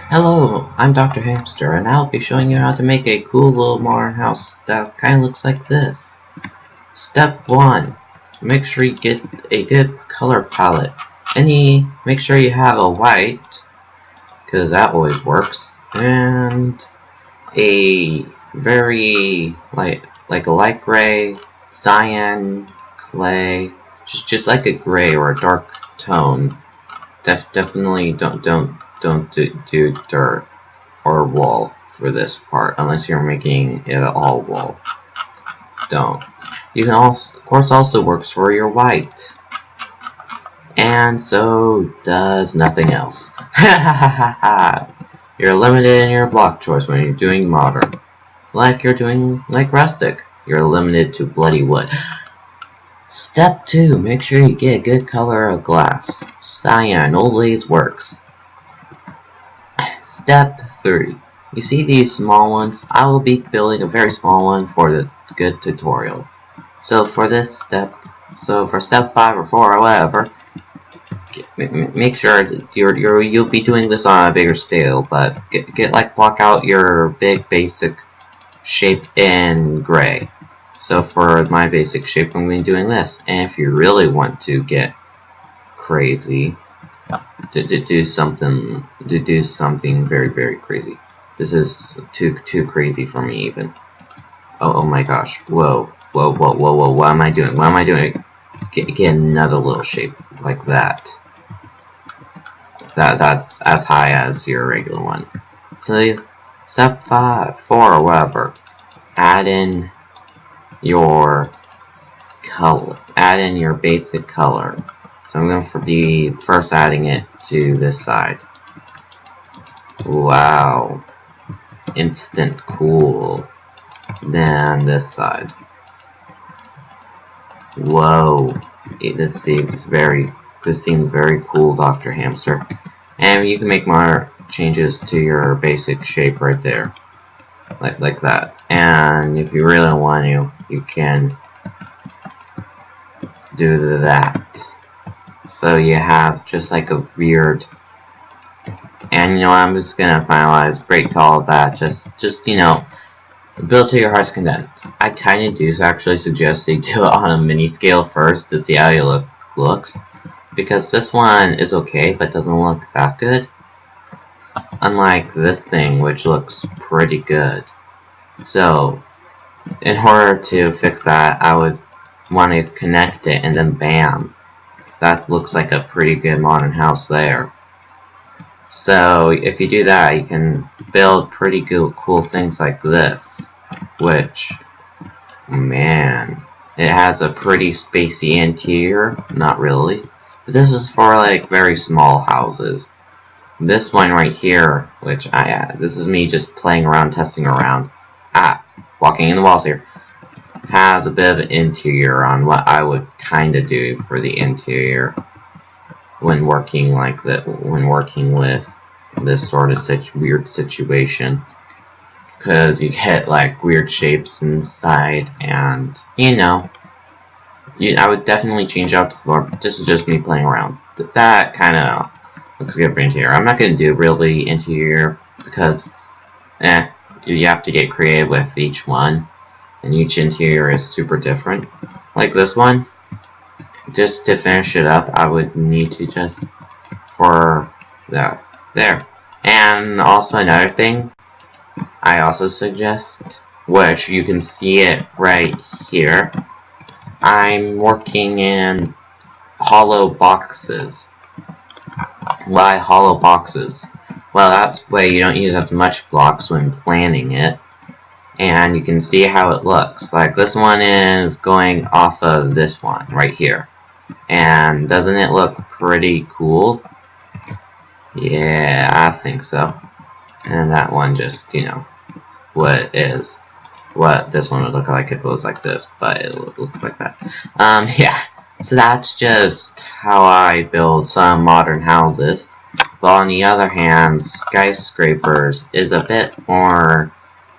Hello, I'm Dr.Hamster, and I'll be showing you how to make a cool little modern house that kind of looks like this. Step 1. Make sure you get a good color palette. Make sure you have a white, because that always works, and a very, like a light gray, cyan, clay, just like a gray or a dark tone. Definitely don't do dirt or wall for this part unless you're making it all wall. Don't. You can also, of course, also works for your white, and so does nothing else. Ha ha ha ha ha! You're limited in your block choice when you're doing modern, like you're doing like rustic. You're limited to bloody wood. Step 2. Make sure you get a good color of glass. Cyan always works. Step 3. You see these small ones? I will be building a very small one for the good tutorial. So for step 5 or 4 or whatever, make sure that you'll be doing this on a bigger scale, but block out your big basic shape in gray. So for my basic shape, I'm going to be doing this. And if you really want to get crazy, to do something very crazy. This is too crazy for me even. Oh my gosh! Whoa! What am I doing? What am I doing? Get another little shape like that. That's as high as your regular one. So step 5, 4, or whatever. Add in your color. Add in your basic color. So I'm going to be first adding it to this side. Wow. Instant cool. Then this side. Whoa. This seems very cool, Dr. Hamster. And you can make more changes to your basic shape right there. Like that. And if you really want to, you can do that. So you have just like a weird, and you know, I'm just gonna break all of that, just you know, build to your heart's content. I kinda do actually suggest you do it on a mini scale first to see how your looks, because this one is okay, but doesn't look that good. Unlike this thing, which looks pretty good. So, in order to fix that, I would want to connect it, and then bam. That looks like a pretty good modern house there. So if you do that, you can build pretty cool things like this, which, man, it has a pretty spacey interior. Not really. But this is for like very small houses. This one right here, which this is me just playing around, testing around. Walking in the walls here. Has a bit of an interior on what I would kind of do for the interior when working with this sort of weird situation, because you get like weird shapes inside, and you know, I would definitely change out the floor, but this is just me playing around. That kind of looks good for interior. I'm not going to do really interior because you have to get creative with each one. And each interior is super different. Like this one, just to finish it up, I would need to just for there. And also another thing, I also suggest, which you can see it right here, I'm working in hollow boxes. Why hollow boxes? Well, that's way you don't use as much blocks when planning it. And you can see how it looks. Like this one is going off of this one right here. And doesn't it look pretty cool? Yeah, I think so. And that one just, you know, what this one would look like if it was like this, but it looks like that. Yeah. So that's just how I build some modern houses. But on the other hand, skyscrapers is a bit more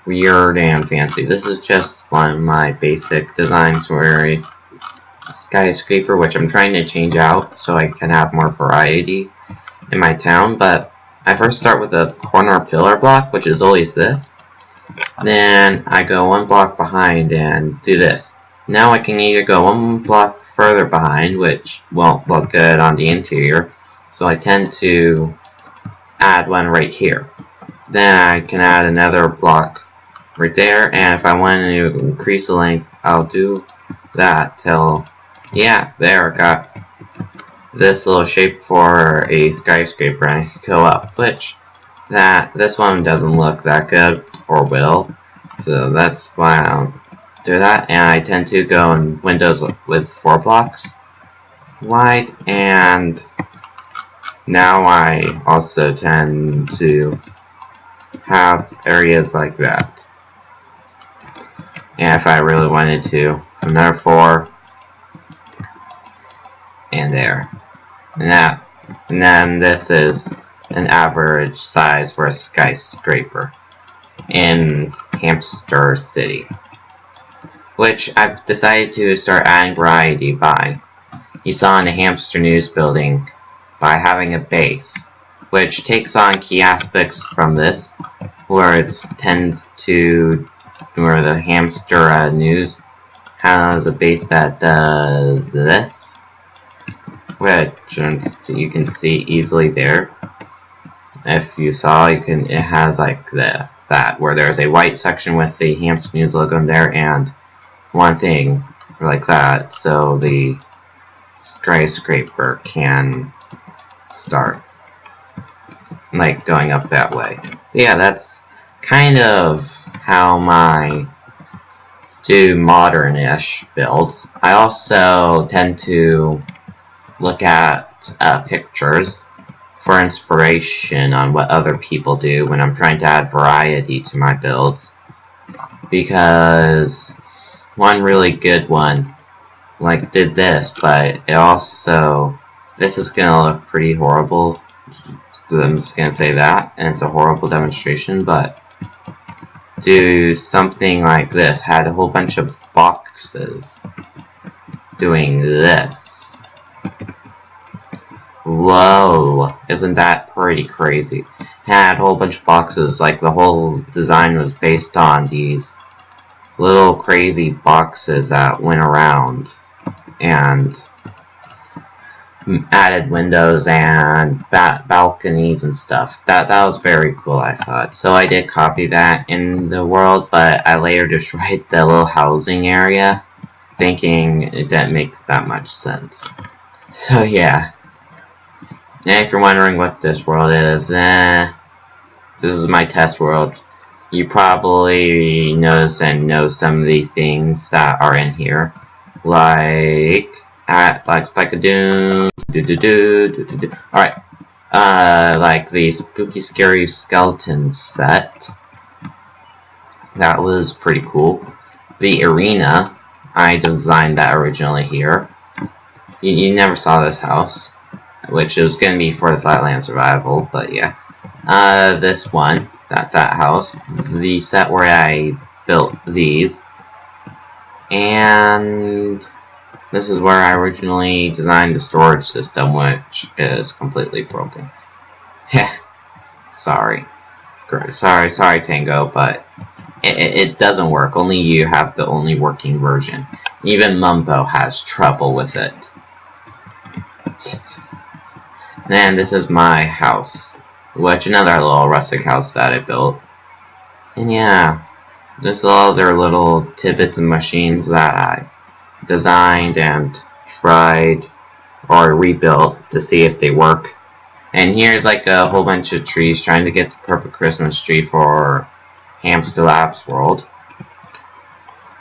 weird and fancy. This is just one of my basic designs for a skyscraper, which I'm trying to change out so I can have more variety in my town, but I first start with a corner pillar block, which is always this. Then I go one block behind and do this. Now I can either go one block further behind, which won't look good on the interior, so I tend to add one right here. Then I can add another block right there, and if I want to increase the length, I'll do that till, yeah, there, I got this little shape for a skyscraper, and I can go up, which this one doesn't look that good, or will, so that's why I don't do that, and I tend to go in windows with 4 blocks wide, and now I also tend to have areas like that. And if I really wanted to, another 4, and there. And then this is an average size for a skyscraper in Hamster City, which I've decided to start adding variety by. You saw in the Hamster News building by having a base, which takes on key aspects from this, where it tends to, where the Hamster News has a base that does this, which you can see easily there. If you saw, it has like that, where there's a white section with the Hamster News logo in there, and one thing like that, so the skyscraper can start like going up that way. So yeah, that's kind of how I do modern-ish builds. I also tend to look at pictures for inspiration on what other people do when I'm trying to add variety to my builds, because one really good one like did this, but it also, this is gonna look pretty horrible. I'm just gonna say that, and it's a horrible demonstration, but do something like this. Had a whole bunch of boxes doing this. Whoa, isn't that pretty crazy? Had a whole bunch of boxes, like the whole design was based on these little crazy boxes that went around, and added windows and balconies and stuff. That was very cool, I thought. So I did copy that in the world, but I later destroyed the little housing area, thinking it didn't make that much sense. So yeah. And if you're wondering what this world is, this is my test world. You probably notice and know some of the things that are in here, like Spike-a-Doom, alright, like the spooky scary skeleton set. That was pretty cool. The arena, I designed that originally here. You never saw this house, which it was going to be for the Flatland Survival, but yeah. This one, that house, the set where I built these, and this is where I originally designed the storage system, which is completely broken. Yeah, sorry, Tango, but it doesn't work. Only you have the only working version. Even Mumbo has trouble with it. And this is my house, which another little rustic house that I built. And yeah, there's all other little tidbits and machines that I designed and tried or rebuilt to see if they work. And here's like a whole bunch of trees trying to get the perfect Christmas tree for Hamster Labs World.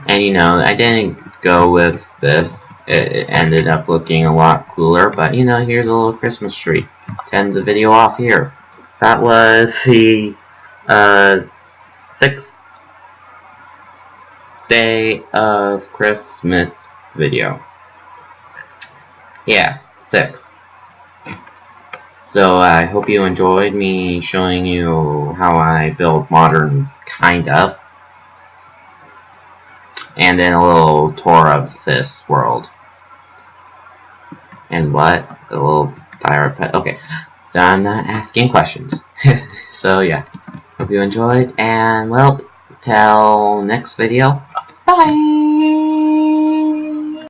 And you know, I didn't go with this. It ended up looking a lot cooler, but you know, here's a little Christmas tree. To end the video off here. That was the 6th day of Christmas video. Yeah, 6. So I hope you enjoyed me showing you how I build modern, kind of. And then a little tour of this world. And what? A little tire pet. Okay. that I'm not asking questions. So yeah, hope you enjoyed, and well, till next video, bye!